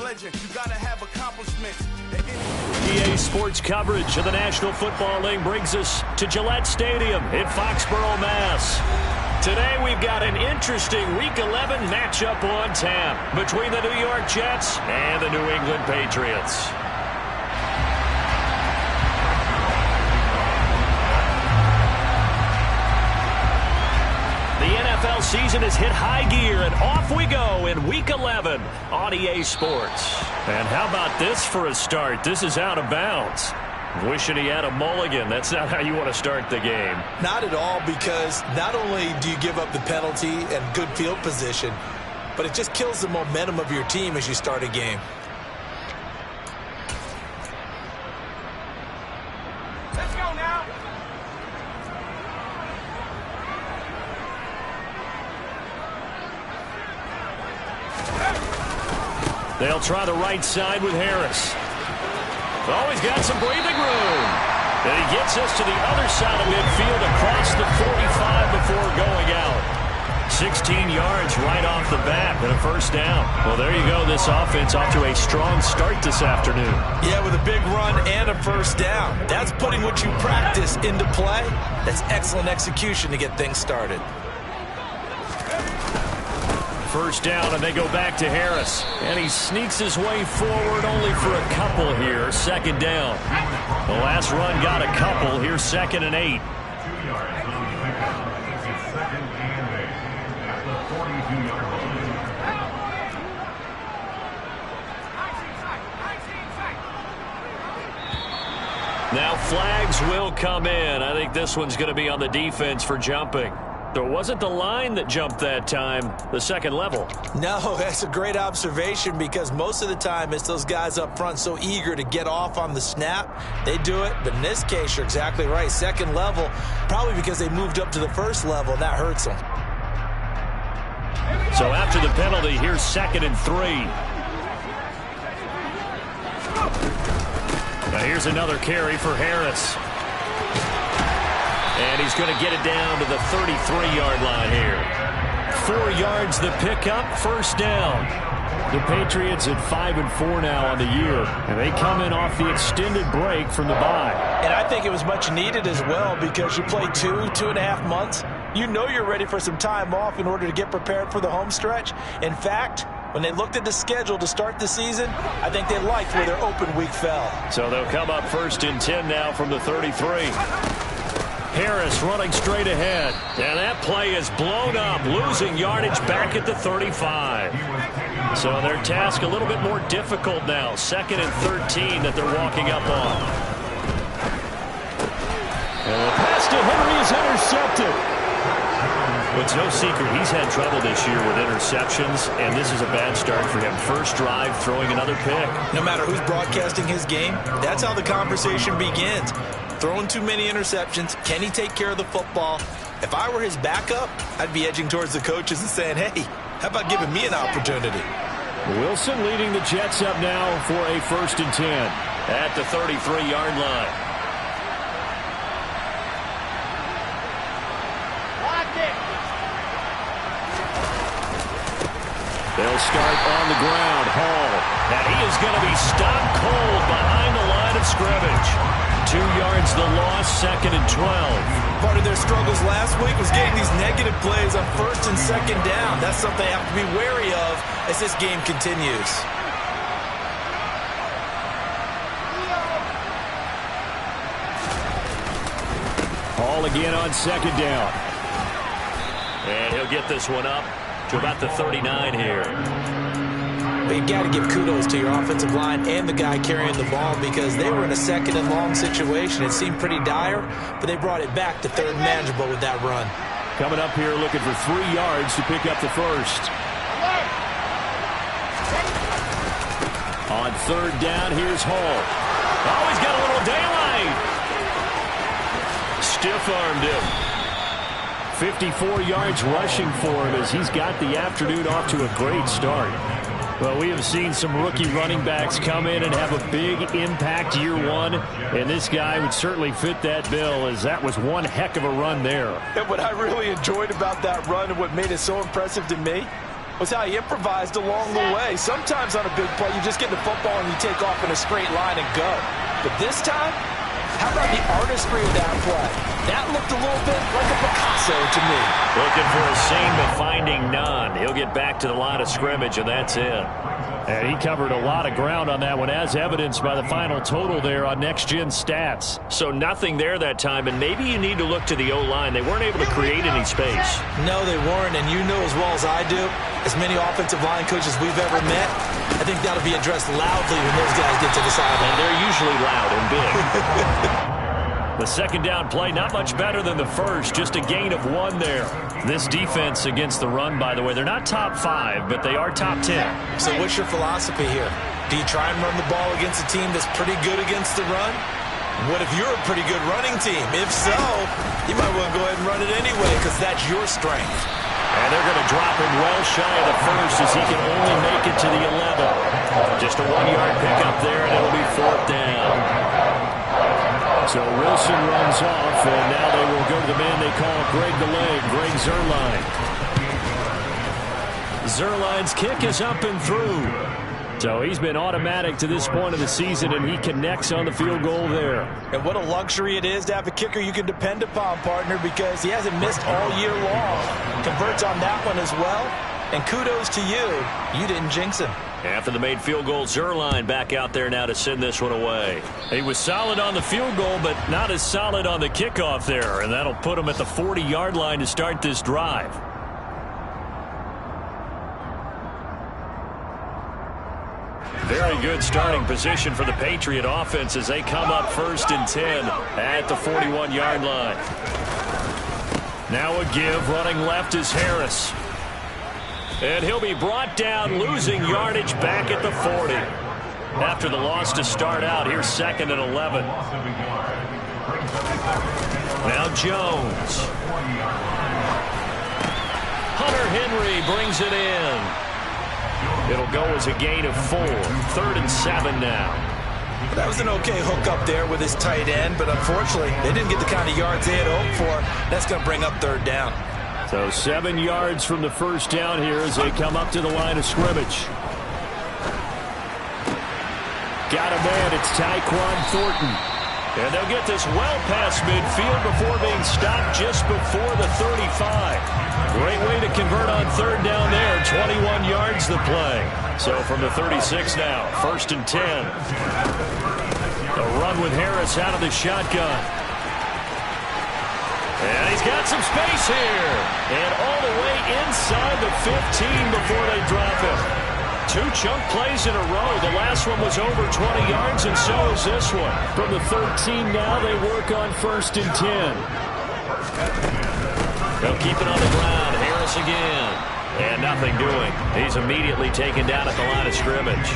legend. You gotta have accomplishments. EA Sports coverage of the National Football League brings us to Gillette Stadium in Foxborough, Mass. Today we've got an interesting Week 11 matchup on tap between the New York Jets and the New England Patriots. The NFL season has hit high gear, and off we go in Week 11 on EA Sports. And how about this for a start? This is out of bounds. Wishing he had a mulligan. That's not how you want to start the game. Not at all, because not only do you give up the penalty and good field position, but it just kills the momentum of your team as you start a game. Let's go now. They'll try the right side with Harris. Oh, he's got some breathing room. And he gets us to the other side of midfield across the 45 before going out. 16 yards right off the bat and a first down. Well, there you go. This offense off to a strong start this afternoon. Yeah, with a big run and a first down. That's putting what you practice into play. That's excellent execution to get things started. First down, and they go back to Harris. And he sneaks his way forward only for a couple here. Second down. The last run got a couple. Here's 2nd and 8. Now flags will come in. I think this one's going to be on the defense for jumping. So it wasn't the line that jumped that time, the second level. No, that's a great observation, because most of the time it's those guys up front so eager to get off on the snap. They do it, but in this case, you're exactly right. Second level, probably because they moved up to the first level, and that hurts them. So after the penalty, here's 2nd and 3. Now here's another carry for Harris. And he's going to get it down to the 33-yard line here. 4 yards the pickup, first down. The Patriots at 5-4 now on the year, and they come in off the extended break from the bye. And I think it was much needed as well, because you play 2.5 months. You know you're ready for some time off in order to get prepared for the home stretch. In fact, when they looked at the schedule to start the season, I think they liked where their open week fell. So they'll come up 1st and 10 now from the 33. Harris running straight ahead. And that play is blown up, losing yardage back at the 35. So their task a little bit more difficult now. 2nd and 13 that they're walking up on. And the pass to Henry is intercepted. Well, it's no secret he's had trouble this year with interceptions, and this is a bad start for him. First drive, throwing another pick. No matter who's broadcasting his game, that's how the conversation begins. Throwing too many interceptions. Can he take care of the football? If I were his backup, I'd be edging towards the coaches and saying, hey, how about giving me an opportunity? Wilson leading the Jets up now for a 1st and 10 at the 33-yard line. They'll start on the ground. Hall. And he is going to be stopped cold behind the line of scrimmage. 2 yards the loss, 2nd and 12. Part of their struggles last week was getting these negative plays on 1st and 2nd down. That's something they have to be wary of as this game continues. Hall again on 2nd down. And he'll get this one up to about the 39 here. But you got to give kudos to your offensive line and the guy carrying the ball, because they were in a 2nd and long situation. It seemed pretty dire, but they brought it back to 3rd and manageable with that run. Coming up here looking for 3 yards to pick up the first. On 3rd down, here's Hall. Oh, he's got a little daylight. Stiff-armed him. 54 yards rushing for him as he's got the afternoon off to a great start. Well, we have seen some rookie running backs come in and have a big impact year one, and this guy would certainly fit that bill, as that was one heck of a run there. And what I really enjoyed about that run and what made it so impressive to me, was how he improvised along the way. Sometimes on a big play, you just get the football and you take off in a straight line and go. But this time, how about the artistry of that play? That looked a little bit like a Picasso to me. Looking for a seam, but finding none. He'll get back to the line of scrimmage, and that's it. And he covered a lot of ground on that one, as evidenced by the final total there on next-gen stats. So nothing there that time, and maybe you need to look to the O-line. They weren't able to create any space. No, they weren't, and you know as well as I do, as many offensive line coaches we've ever met, I think that'll be addressed loudly when those guys get to the sideline. And they're usually loud and big. The second down play, not much better than the first, just a gain of 1 there. This defense against the run, by the way, they're not top 5, but they are top 10. So what's your philosophy here? Do you try and run the ball against a team that's pretty good against the run? What if you're a pretty good running team? If so, you might want to go ahead and run it anyway because that's your strength. And they're going to drop him well shy of the first as he can only make it to the 11. Just a 1-yard pickup there, and it'll be 4th down. So Wilson runs off, and now they will go to the man they call Greg the Leg, Greg Zuerlein. Zuerlein's kick is up and through. So he's been automatic to this point of the season, and he connects on the field goal there. And what a luxury it is to have a kicker you can depend upon, partner, because he hasn't missed all year long. Converts on that one as well. And kudos to you. You didn't jinx him. After the made field goal, Zuerlein back out there now to send this one away. He was solid on the field goal, but not as solid on the kickoff there, and that'll put him at the 40-yard line to start this drive. Very good starting position for the Patriot offense as they come up 1st and 10 at the 41-yard line. Now a give, running left is Harris. And he'll be brought down, losing yardage back at the 40. After the loss to start out, here's 2nd and 11. Now Jones. Hunter Henry brings it in. It'll go as a gain of 4. 3rd and 7 now. That was an okay hook up there with his tight end, but unfortunately, they didn't get the kind of yards they had hoped for. That's going to bring up 3rd down. So 7 yards from the first down here as they come up to the line of scrimmage. Got a man, it's Tyquan Thornton. And they'll get this well past midfield before being stopped just before the 35. Great way to convert on 3rd down there. 21 yards the play. So from the 36 now, 1st and 10. A run with Harris out of the shotgun. And he's got some space here. And all the way inside the 15 before they drop him. 2 chunk plays in a row. The last one was over 20 yards, and so is this one. From the 13 now, they work on 1st and 10. They'll keep it on the ground. Harris again. And nothing doing. He's immediately taken down at the line of scrimmage.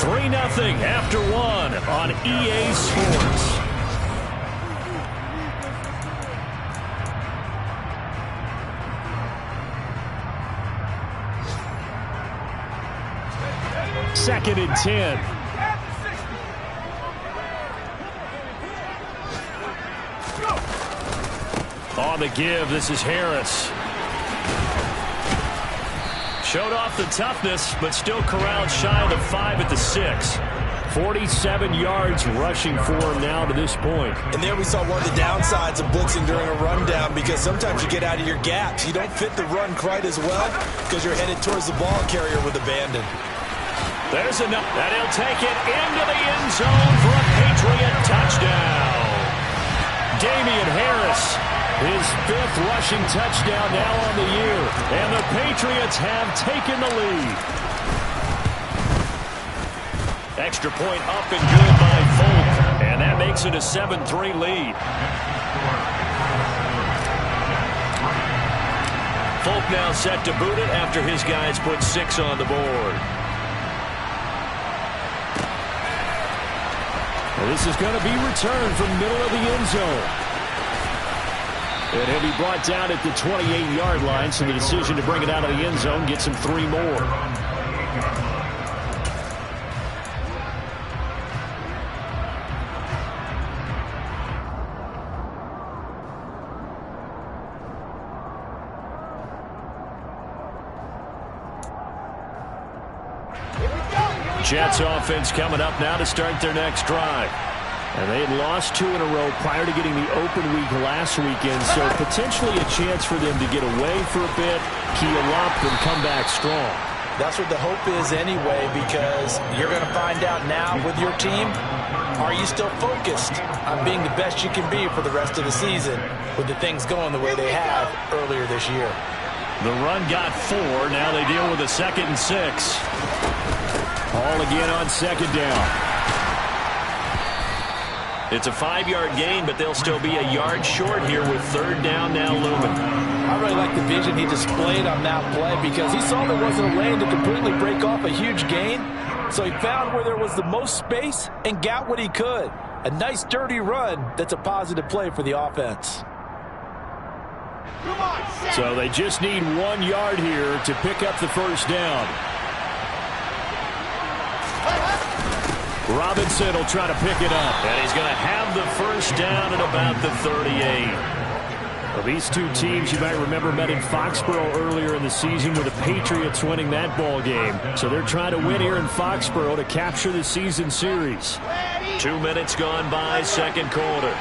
3-0 after 1 on EA Sports. Second and 10. On the give, this is Harris. Showed off the toughness, but still corralled shy of the 5 at the 6. 47 yards rushing for him now to this point. And there we saw one of the downsides of blitzing during a rundown, because sometimes you get out of your gaps. You don't fit the run quite as well because you're headed towards the ball carrier with abandon. There's enough. And he'll take it into the end zone for a Patriot touchdown. Damian Harris, his 5th rushing touchdown now on the year. And the Patriots have taken the lead. Extra point up and good by Folk. And that makes it a 7-3 lead. Folk now set to boot it after his guys put 6 on the board. Well, this is going to be returned from the middle of the end zone. And he'll be brought down at the 28-yard line, so the decision to bring it out of the end zone gets him 3 more. Jets offense coming up now to start their next drive. And they had lost 2 in a row prior to getting the open week last weekend, so potentially a chance for them to get away for a bit, keel up, and come back strong. That's what the hope is anyway, because you're going to find out now with your team, are you still focused on being the best you can be for the rest of the season with the things going the way they have earlier this year? The run got 4. Now they deal with a 2nd and 6. All again on 2nd down. It's a 5-yard gain, but they'll still be a yard short here with 3rd down now looming. I really like the vision he displayed on that play because he saw there wasn't a lane to completely break off a huge gain. So he found where there was the most space and got what he could. A nice, dirty run that's a positive play for the offense. So they just need 1 yard here to pick up the 1st down. Robinson will try to pick it up. And he's going to have the 1st down at about the 38. Well, these two teams, you might remember, met in Foxborough earlier in the season with the Patriots winning that ball game. So they're trying to win here in Foxborough to capture the season series. 2 minutes gone by, 2nd quarter.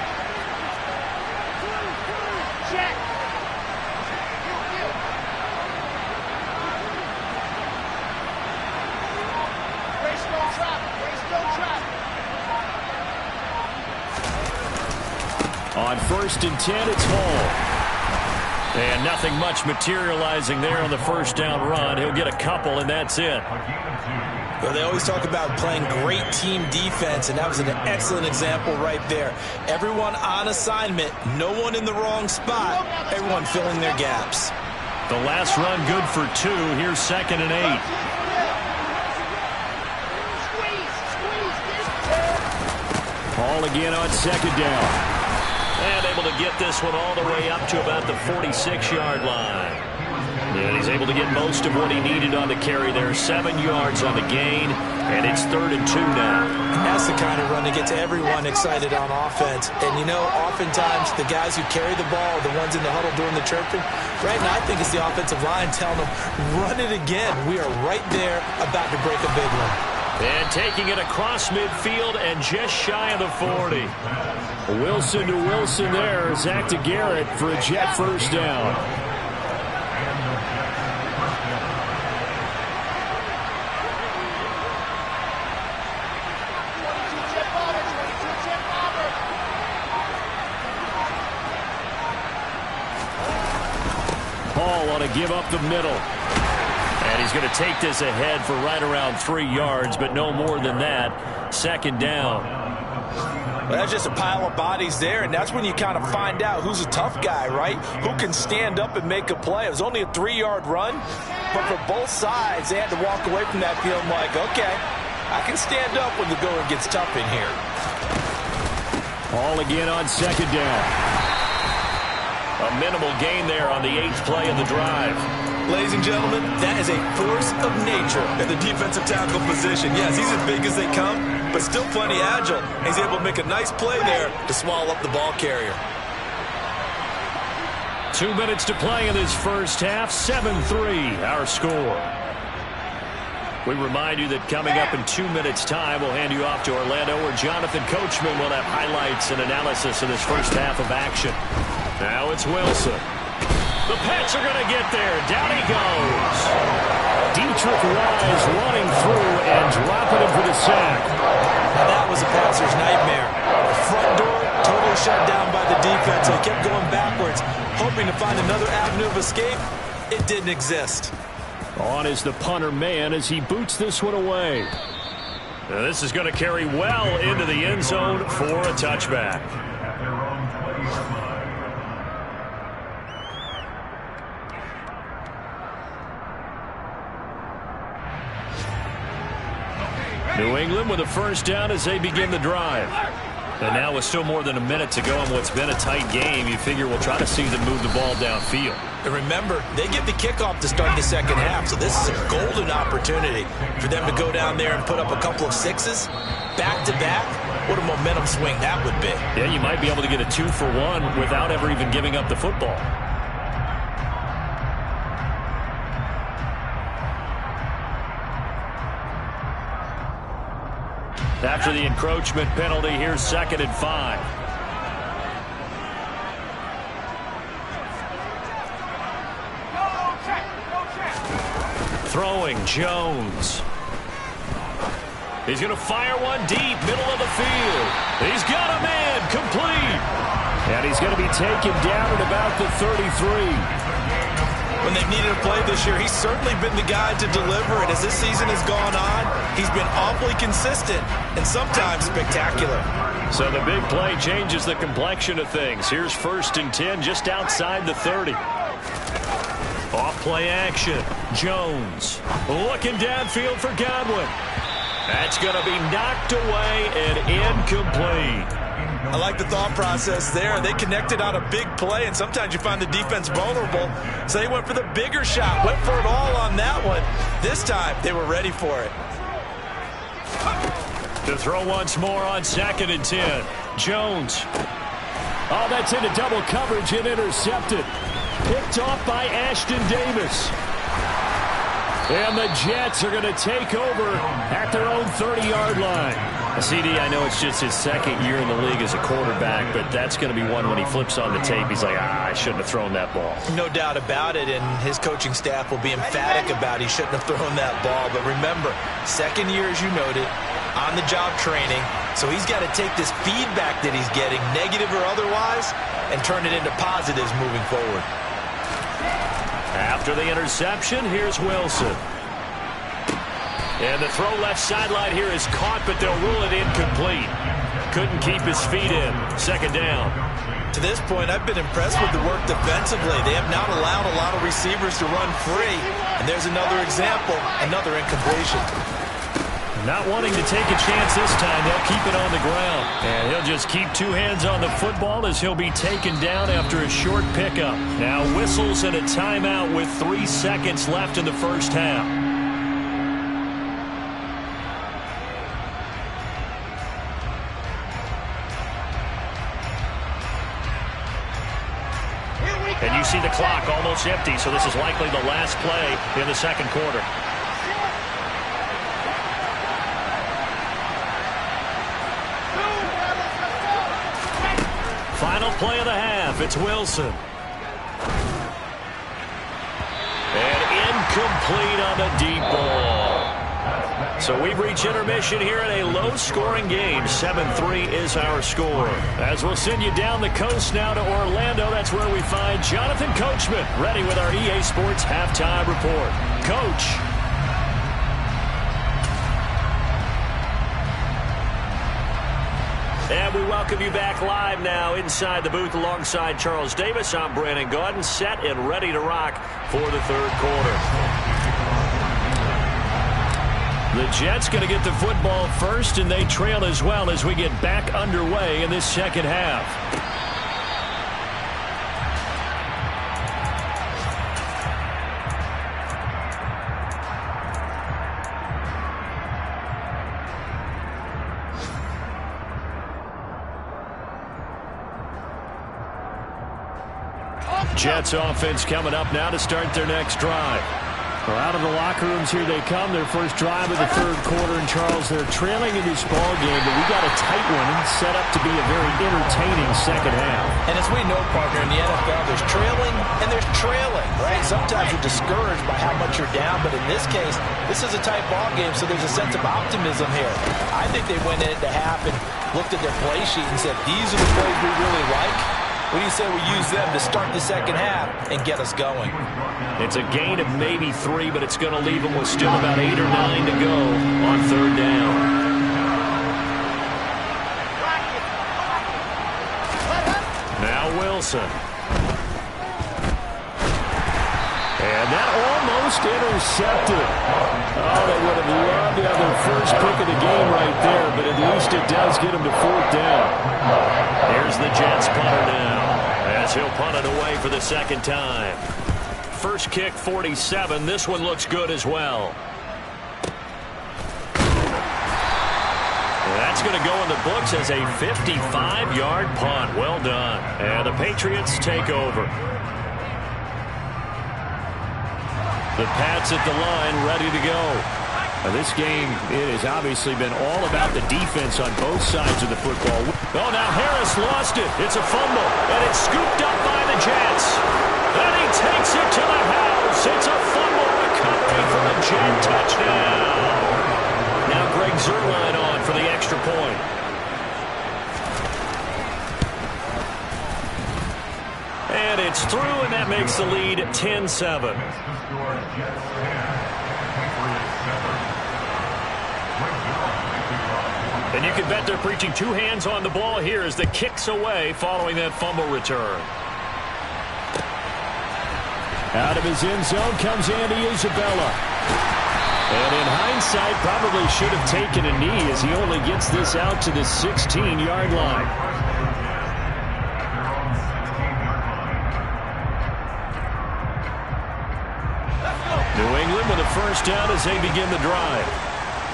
On 1st and 10, it's Hall. And nothing much materializing there on the 1st down run. He'll get a couple, and that's it. Well, they always talk about playing great team defense, and that was an excellent example right there. Everyone on assignment, no one in the wrong spot, everyone filling their gaps. The last run good for 2. Here's 2nd and 8. Hall again on 2nd down. And able to get this one all the way up to about the 46-yard line. And he's able to get most of what he needed on the carry there. 7 yards on the gain, and it's 3rd and 2 now. And that's the kind of run that gets everyone excited on offense. And, you know, oftentimes the guys who carry the ball are the ones in the huddle doing the chirping. Right now, I think it's the offensive line telling them, run it again. We are right there about to break a big one. And taking it across midfield and just shy of the 40. Wilson to Wilson there. Zach to Garrett for a Jet 1st down. Hall ought to give up the middle. And he's going to take this ahead for right around 3 yards, but no more than that. 2nd down. Well, that's just a pile of bodies there, and that's when you kind of find out who's a tough guy, right? Who can stand up and make a play. It was only a 3-yard run, but for both sides, they had to walk away from that field like, okay, I can stand up when the going gets tough in here. Hall again on 2nd down. A minimal gain there on the 8th play of the drive. Ladies and gentlemen, that is a force of nature at the defensive tackle position. Yes, he's as big as they come, but still plenty agile. He's able to make a nice play there to swallow up the ball carrier. 2 minutes to play in this first half. 7-3, our score. We remind you that coming up in 2 minutes' time, we'll hand you off to Orlando, where Jonathan Coachman will have highlights and analysis of this first half of action. Now it's Wilson. The Pats are going to get there. Down he goes. Dietrich Wise running through and dropping him for the sack. Now that was a passer's nightmare. The front door totally shut down by the defense. So he kept going backwards, hoping to find another avenue of escape. It didn't exist. On is the punter man as he boots this one away. Now this is going to carry well into the end zone for a touchback. New England with a 1st down as they begin the drive. And now with still more than a minute to go in what's been a tight game, you figure we'll try to see them move the ball downfield. And remember, they get the kickoff to start the second half, so this is a golden opportunity for them to go down there and put up a couple of 6s back-to-back. What a momentum swing that would be. Yeah, you might be able to get a 2-for-1 without ever even giving up the football. After the encroachment penalty, here's 2nd and 5. Throwing, Jones. He's going to fire one deep, middle of the field. He's got a man, complete. And he's going to be taken down at about the 33. When they've needed a play this year, he's certainly been the guy to deliver it. As this season has gone on, he's been awfully consistent and sometimes spectacular. So the big play changes the complexion of things. Here's 1st and 10 just outside the 30. Off play action. Jones looking downfield for Godwin. That's going to be knocked away and incomplete. I like the thought process there. They connected on a big play, and sometimes you find the defense vulnerable. So they went for the bigger shot, went for it all on that one. This time, they were ready for it. To throw once more on 2nd and 10. Jones. Oh, that's into double coverage and intercepted. Picked off by Ashton Davis. And the Jets are going to take over at their own 30-yard line. CD, I know it's just his 2nd year in the league as a quarterback, but that's going to be one when he flips on the tape. He's like, I shouldn't have thrown that ball. No doubt about it, and his coaching staff will be emphatic about he shouldn't have thrown that ball. But remember, 2nd year, as you noted, on-the-job training, so he's got to take this feedback that he's getting, negative or otherwise, and turn it into positives moving forward. After the interception, here's Wilson. And the throw left sideline here is caught, but they'll rule it incomplete. Couldn't keep his feet in. 2nd down. To this point, I've been impressed with the work defensively. They have not allowed a lot of receivers to run free. And there's another example, another incompletion. Not wanting to take a chance this time, they'll keep it on the ground. And he'll just keep 2 hands on the football as he'll be taken down after a short pickup. Now whistles and a timeout with 3 seconds left in the first half. And you see the clock almost empty, so this is likely the last play in the 2nd quarter. Final play of the half. It's Wilson. And incomplete on the deep ball. So we've reached intermission here in a low-scoring game. 7-3 is our score. As we'll send you down the coast now to Orlando, that's where we find Jonathan Coachman, ready with our EA Sports Halftime Report. Coach. And we welcome you back live now inside the booth alongside Charles Davis. I'm Brandon Gaudin, set and ready to rock for the 3rd quarter. The Jets going to get the football first, and they trail as well as we get back underway in this 2nd half. Jets offense coming up now to start their next drive. Well, out of the locker rooms here they come. Their first drive of the 3rd quarter. And Charles, they're trailing in this ball game, but we got a tight one set up to be a very entertaining 2nd half. And as we know, partner, in the NFL, there's trailing and there's trailing, right? Sometimes you're discouraged by how much you're down, but in this case, this is a tight ball game, so there's a sense of optimism here. I think they went into half and looked at their play sheet and said, these are the plays we really like. What do you say we use them to start the 2nd half and get us going? It's a gain of maybe 3, but it's going to leave them with still about 8 or 9 to go on 3rd down. Now Wilson. And that almost intercepted. Oh, they would have loved to have their first pick of the game right there, but at least it does get them to 4th down. Here's the Jets punter now, as he'll punt it away for the 2nd time. First kick, 47. This one looks good as well. That's going to go in the books as a 55-yard punt. Well done. And the Patriots take over. The Pats at the line, ready to go. This game, it has obviously been all about the defense on both sides of the football. Oh, now Harris lost it. It's a fumble, and it's scooped up by the Jets. And he takes it to the house. It's a fumble recovery for a Jet touchdown. Now Greg Zuerlein on for the extra point. And it's through, and that makes the lead 10-7. And you can bet they're preaching two hands on the ball here as the kick's away following that fumble return. Out of his end zone comes Andy Isabella. And in hindsight, probably should have taken a knee as he only gets this out to the 16-yard line. New England with a first down as they begin the drive.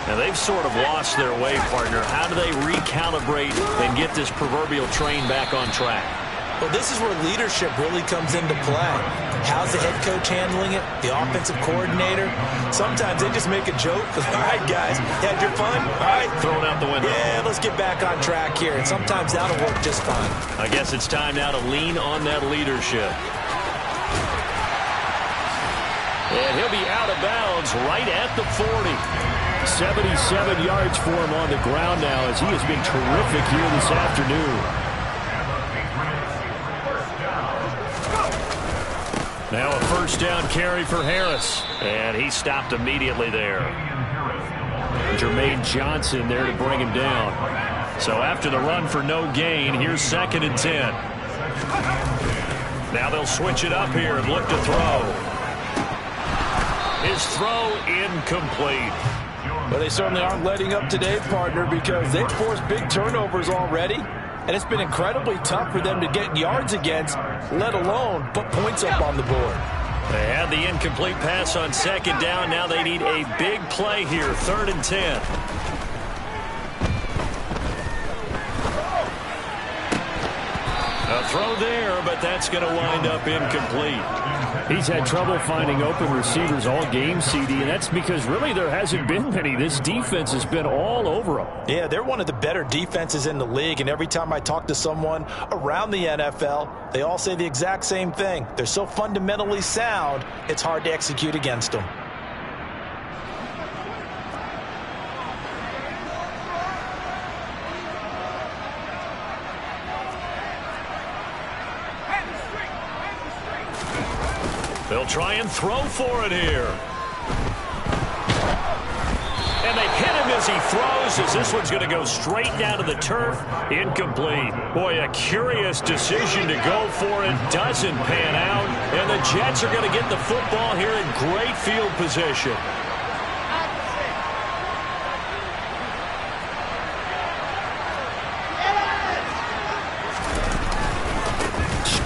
Now, they've sort of lost their way, partner. How do they recalibrate and get this proverbial train back on track? Well, this is where leadership really comes into play. How's the head coach handling it? The offensive coordinator? Sometimes they just make a joke. All right, guys, you had your fun? All right. Throw it out the window. Yeah, let's get back on track here. And sometimes that'll work just fine. I guess it's time now to lean on that leadership. And he'll be out of bounds right at the 40. 77 yards for him on the ground now as he has been terrific here this afternoon. Now a first down carry for Harris. And he stopped immediately there. Jermaine Johnson there to bring him down. So after the run for no gain, here's 2nd and 10. Now they'll switch it up here and look to throw. His throw incomplete. But they certainly aren't letting up today, partner, because they've forced big turnovers already. And it's been incredibly tough for them to get yards against, let alone put points up on the board. They had the incomplete pass on 2nd down. Now they need a big play here, 3rd and 10. A throw there, but that's going to wind up incomplete. He's had trouble finding open receivers all game, CD, and that's because really there hasn't been many. This defense has been all over him. Yeah, they're one of the better defenses in the league, and every time I talk to someone around the NFL, they all say the exact same thing. They're so fundamentally sound, it's hard to execute against them. They'll try and throw for it here. And they hit him as he throws, as this one's going to go straight down to the turf. Incomplete. Boy, a curious decision to go for it. Doesn't pan out. And the Jets are going to get the football here in great field position.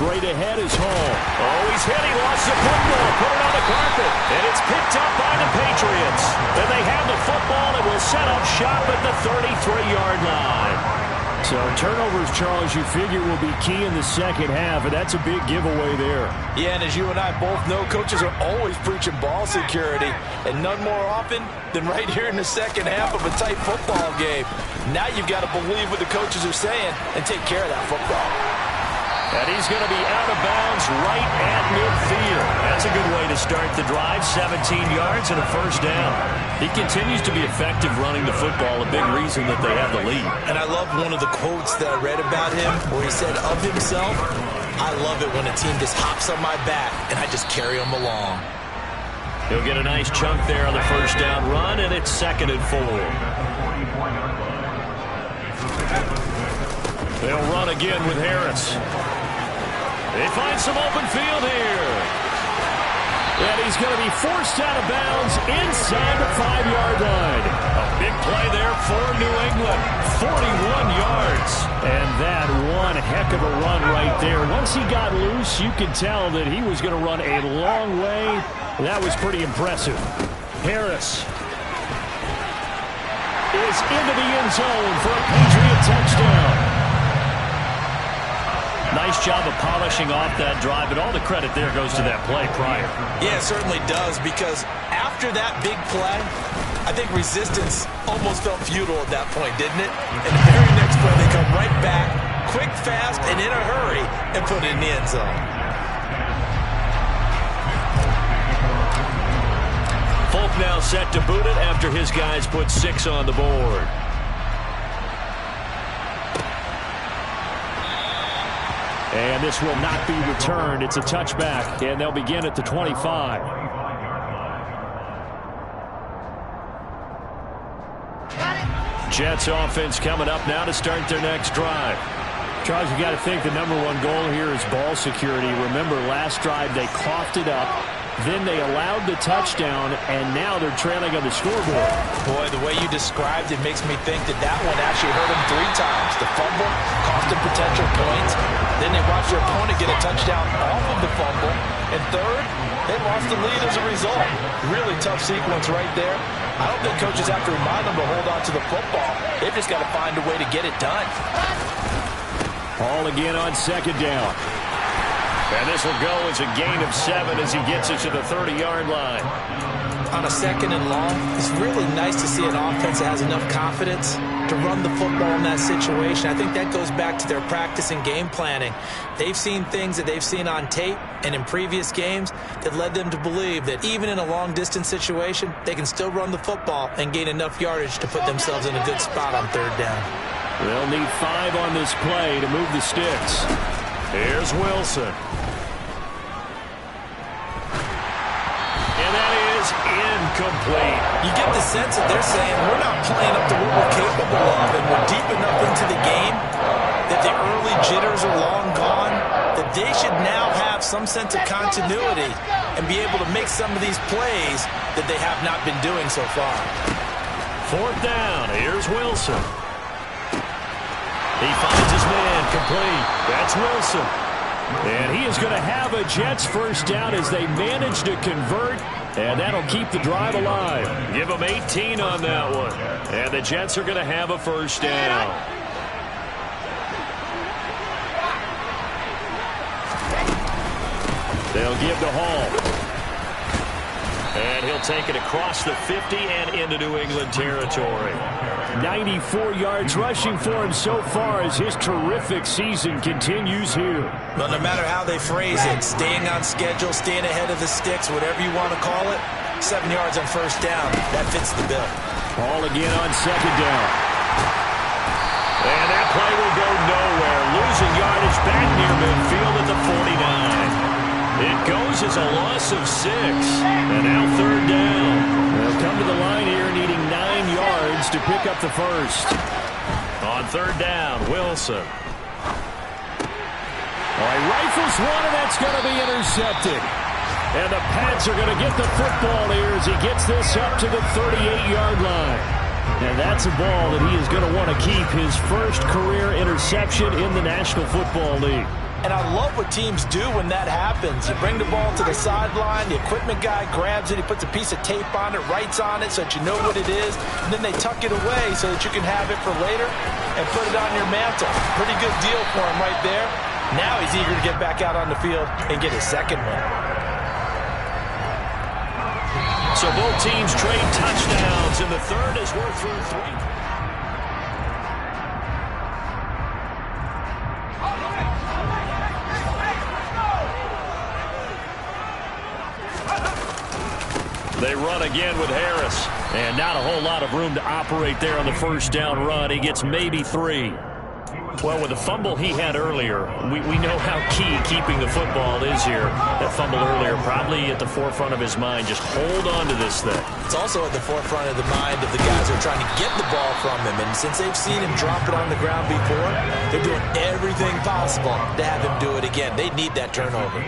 Straight ahead is Hall. Oh, he's hit. He lost the football. Put it on the carpet. And it's picked up by the Patriots. And they have the football and will set up shop at the 33-yard line. So turnovers, Charles, you figure will be key in the second half, and that's a big giveaway there. Yeah, and as you and I both know, coaches are always preaching ball security, and none more often than right here in the second half of a tight football game. Now you've got to believe what the coaches are saying and take care of that football. And he's going to be out of bounds right at midfield. That's a good way to start the drive. 17 yards and a first down. He continues to be effective running the football, a big reason that they have the lead. And I love one of the quotes that I read about him where he said of himself, I love it when a team just hops on my back and I just carry them along. He'll get a nice chunk there on the first down run, and it's 2nd and 4. They'll run again with Harris. They find some open field here. And he's going to be forced out of bounds inside the 5-yard line. A big play there for New England. 41 yards. And that one heck of a run right there. Once he got loose, you could tell that he was going to run a long way. That was pretty impressive. Harris is into the end zone for a Patriot touchdown. Nice job of polishing off that drive, but all the credit there goes to that play prior. Yeah, it certainly does, because after that big play, I think resistance almost felt futile at that point, didn't it? And the very next play, they come right back, quick, fast, and in a hurry, and put it in the end zone. Folk now set to boot it after his guys put 6 on the board. And this will not be returned. It's a touchback, and they'll begin at the 25. Jets offense coming up now to start their next drive. Charles, you got to think the #1 goal here is ball security. Remember, last drive they coughed it up, then they allowed the touchdown, and now they're trailing on the scoreboard. Boy, the way you described it makes me think that one actually hurt them 3 times. The fumble cost them potential points. Then they watched their opponent get a touchdown off of the fumble. And third, they lost the lead as a result. Really tough sequence right there. I don't think coaches have to remind them to hold on to the football. They've just got to find a way to get it done. Ball again on second down. And this will go as a gain of 7 as he gets it to the 30-yard line. On a second and long, it's really nice to see an offense that has enough confidence to run the football in that situation. I think that goes back to their practice and game planning. They've seen things that they've seen on tape and in previous games that led them to believe that even in a long-distance situation, they can still run the football and gain enough yardage to put themselves in a good spot on third down. They'll need 5 on this play to move the sticks. Here's Wilson. Incomplete. You get the sense that they're saying we're not playing up to what we're capable of, and we're deep enough into the game that the early jitters are long gone, that they should now have some sense of continuity and be able to make some of these plays that they have not been doing so far. 4th down. Here's Wilson. He finds his man complete. That's Wilson. And he is going to have a Jets first down as they manage to convert. And that'll keep the drive alive. Give them 18 on that one. And the Jets are going to have a first down. They'll give to Hall. And he'll take it across the 50 and into New England territory. 94 yards rushing for him so far as his terrific season continues here. But no matter how they phrase it, staying on schedule, staying ahead of the sticks, whatever you want to call it, 7 yards on first down, that fits the bill. Ball again on second down. And that play will go nowhere. Losing yardage back near midfield at the 49. It goes as a loss of 6. And now third down. They'll come to the line here needing 9 yards to pick up the first. On third down, Wilson. All right, rifles one, and that's going to be intercepted. And the Pats are going to get the football here as he gets this up to the 38-yard line. And that's a ball that he is going to want to keep, his first career interception in the National Football League. And I love what teams do when that happens. You bring the ball to the sideline, the equipment guy grabs it, he puts a piece of tape on it, writes on it so that you know what it is, and then they tuck it away so that you can have it for later and put it on your mantle. Pretty good deal for him right there. Now he's eager to get back out on the field and get his second one. So both teams trade touchdowns, and the third as we're through 3. They run again with Harris. And not a whole lot of room to operate there on the first down run. He gets maybe 3. Well, with the fumble he had earlier, we know how key keeping the football is here. That fumble earlier probably at the forefront of his mind. Just hold on to this thing. It's also at the forefront of the mind of the guys who are trying to get the ball from him. And since they've seen him drop it on the ground before, they're doing everything possible to have him do it again. They need that turnover.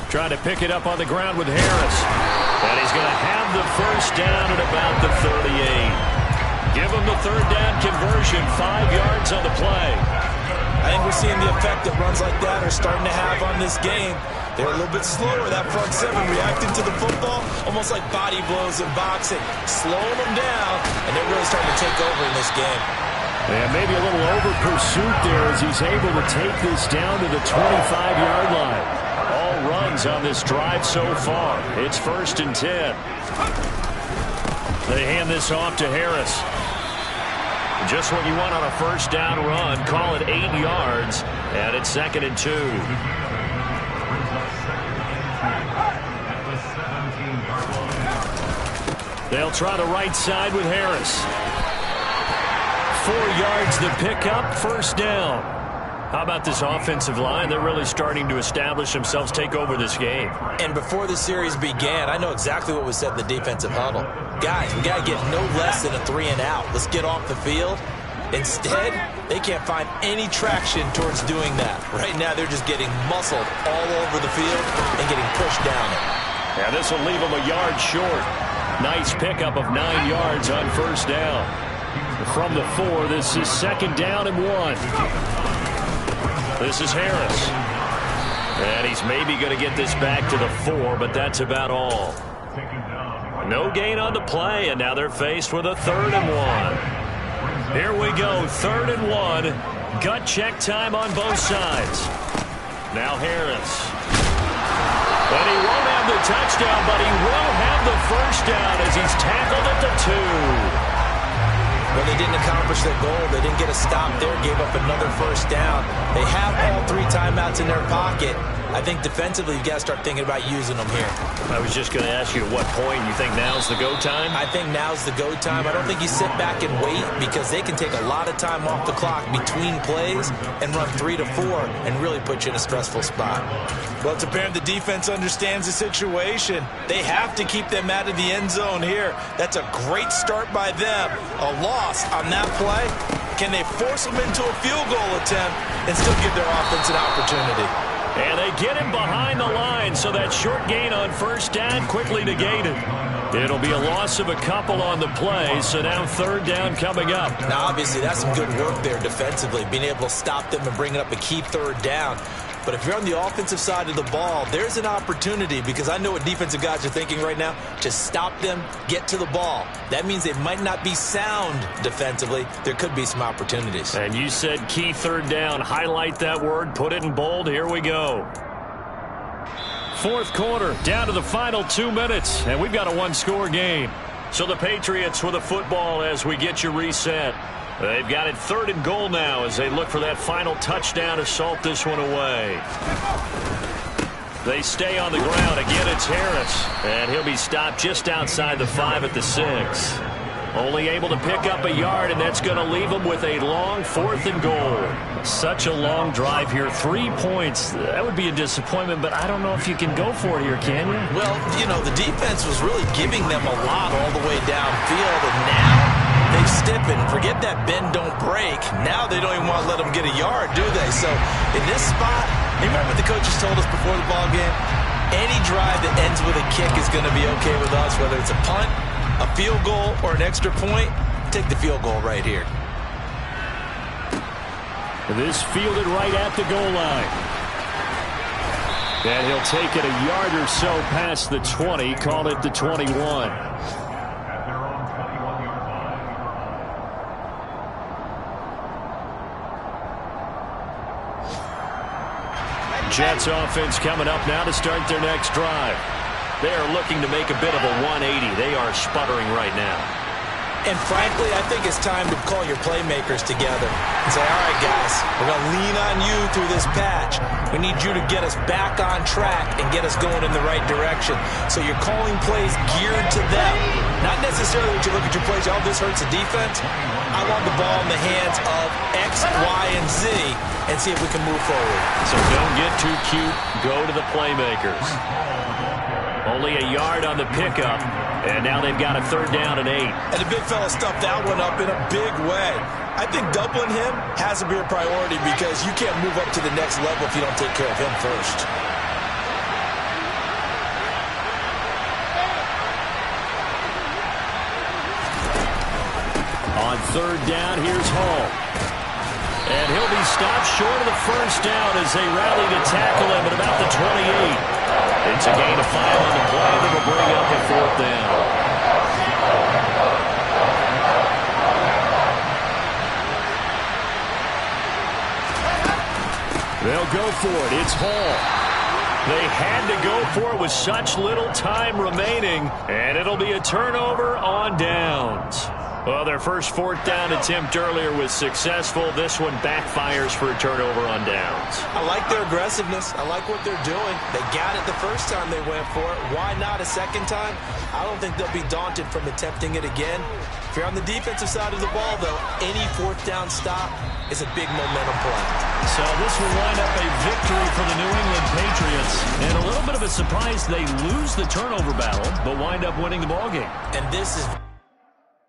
Trying to pick it up on the ground with Harris. And he's going to have the first down at about the 38. Give him the third down conversion, 5 yards on the play. I think we're seeing the effect that runs like that are starting to have on this game. They're a little bit slower, that front seven, reacting to the football, almost like body blows in boxing, slowing them down, and they're really starting to take over in this game. And maybe a little over pursuit there as he's able to take this down to the 25-yard line. All runs yards on this drive so far. It's 1st and 10. They hand this off to Harris. Just what you want on a first down run. Call it 8 yards, and it's 2nd and 2. They'll try the right side with Harris. 4 yards the pickup, 1st down. How about this offensive line? They're really starting to establish themselves, take over this game. And before the series began, I know exactly what was said in the defensive huddle. Guys, we got to get no less than a 3 and out. Let's get off the field. Instead, they can't find any traction towards doing that. Right now, they're just getting muscled all over the field and getting pushed down it. Yeah, this will leave them a yard short. Nice pickup of 9 yards on 1st down. From the 4, this is 2nd down and 1. This is Harris. And he's maybe going to get this back to the 4, but that's about all. No gain on the play, and now they're faced with a 3rd and 1. Here we go, 3rd and 1. Gut check time on both sides. Now Harris. And he won't have the touchdown, but he will have the 1st down as he's tackled at the 2. Well, they didn't accomplish their goal. They didn't get a stop there, gave up another 1st down. They have all 3 timeouts in their pocket. I think defensively, you've got to start thinking about using them here. I was just going to ask you at what point you think now's the go time? I think now's the go time. I don't think you sit back and wait because they can take a lot of time off the clock between plays and run 3 to 4 and really put you in a stressful spot. Well, it's apparent the defense understands the situation. They have to keep them out of the end zone here. That's a great start by them. A loss on that play. Can they force them into a field goal attempt and still give their offense an opportunity? And they get him behind the line, so that short gain on 1st down quickly negated. It'll be a loss of a couple on the play, so now 3rd down coming up. Now, obviously, that's some good work there defensively, being able to stop them and bring it up a key 3rd down. But if you're on the offensive side of the ball, there's an opportunity because I know what defensive guys are thinking right now. Just stop them, get to the ball. That means they might not be sound defensively. There could be some opportunities. And you said key 3rd down. Highlight that word. Put it in bold. Here we go. 4th quarter, down to the final 2 minutes. And we've got a 1-score game. So the Patriots with the football as we get you reset. They've got it 3rd and goal now as they look for that final touchdown to salt this one away. They stay on the ground. Again, it's Harris. And he'll be stopped just outside the 5 at the 6. Only able to pick up a yard, and that's going to leave him with a long 4th and goal. Such a long drive here. 3 points. That would be a disappointment, but I don't know if you can go for it here, can you? Well, you know, the defense was really giving them a lot all the way downfield, and now they've stiffened. Forget that bend, don't break. Now they don't even want to let them get a yard, do they? So in this spot, remember what the coaches told us before the ball game? Any drive that ends with a kick is going to be okay with us, whether it's a punt, a field goal, or an extra point. Take the field goal right here. This fielded right at the goal line. And he'll take it a yard or so past the 20, call it the 21. Jets offense coming up now to start their next drive. They are looking to make a bit of a 180. They are sputtering right now. And frankly, I think it's time to call your playmakers together and say, all right, guys, we're going to lean on you through this patch. We need you to get us back on track and get us going in the right direction. So you're calling plays geared to them. Not necessarily that you look at your plays, oh, this hurts the defense. I want the ball in the hands of X, Y, and Z and see if we can move forward. So don't get too cute. Go to the playmakers. Only a yard on the pickup, and now they've got a 3rd down and 8. And the big fella stuffed that one up in a big way. I think doubling him has to be a priority because you can't move up to the next level if you don't take care of him first. On 3rd down, here's Hall. And he'll be stopped short of the 1st down as they rally to tackle him at about the 28. It's a gain of 5 on the play that will bring up a 4th down. They'll go for it. It's Hall. They had to go for it with such little time remaining, and it'll be a turnover on downs. Well, their first fourth down attempt earlier was successful. This one backfires for a turnover on downs. I like their aggressiveness. I like what they're doing. They got it the first time they went for it. Why not a second time? I don't think they'll be daunted from attempting it again. If you're on the defensive side of the ball, though, any fourth down stop is a big momentum play. So this will wind up a victory for the New England Patriots. And a little bit of a surprise they lose the turnover battle, but wind up winning the ballgame. And this is